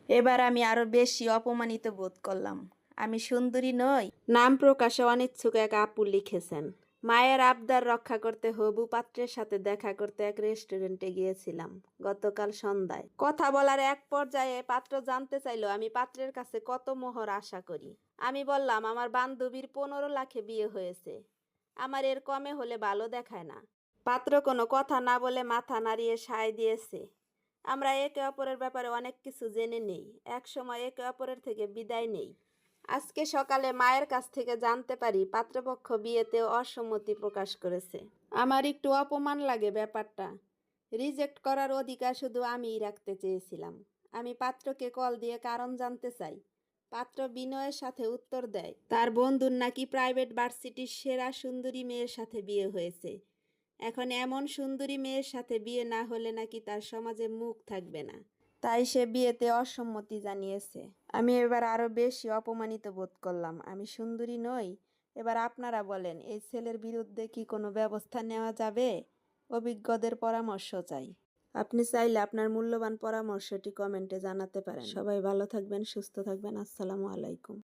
এবার আমি আরো বেশি অপমানিত বোধ করলাম। আমি সুন্দরী নই? নাম প্রকাশে অনিচ্ছুক এক আপু লিখেছেন, মায়ের আবদার রক্ষা করতে হবু পাত্রের সাথে দেখা করতে এক রেস্টুরেন্টে গিয়েছিলাম গতকাল সন্ধ্যায়। কথা বলার এক পর্যায়ে পাত্র জানতে চাইলো আমি পাত্রের কাছে কত মোহর আশা করি। আমি বললাম আমার বান্ধবীর 15 লাখে বিয়ে হয়েছে, আমার এর কমে হলে ভালো দেখায় না। পাত্র কোনো কথা না বলে মাথা নাড়িয়ে সায় দিয়েছে। আমরা একে অপরের ব্যাপারে অনেক কিছু জেনে নেই, এক সময় একে অপরের থেকে বিদায় নেই। আজকে সকালে মায়ের কাছ থেকে জানতে পারি পাত্রপক্ষ বিয়েতে অসম্মতি প্রকাশ করেছে। আমার একটু অপমান লাগে ব্যাপারটা। রিজেক্ট করার অধিকার শুধু আমিই রাখতে চেয়েছিলাম। আমি পাত্রকে কল দিয়ে কারণ জানতে চাই। পাত্র বিনয়ের সাথে উত্তর দেয় তার বন্ধুর নাকি প্রাইভেট ভার্সিটির সেরা সুন্দরী মেয়ের সাথে বিয়ে হয়েছে। এখন এমন সুন্দরী মেয়ের সাথে বিয়ে না হলে নাকি তার সমাজে মুখ থাকবে না, তাই সে বিয়েতে অসম্মতি জানিয়েছে। আমি এবার আরো বেশি অপমানিত বোধ করলাম। আমি সুন্দরী নই? এবার আপনারা বলেন, এই ছেলের বিরুদ্ধে কি কোনো ব্যবস্থা নেওয়া যাবে? অভিজ্ঞদের পরামর্শ চাই। আপনি চাইলে আপনার মূল্যবান পরামর্শটি কমেন্টে জানাতে পারেন। সবাই ভালো থাকবেন, সুস্থ থাকবেন। আসসালামু আলাইকুম।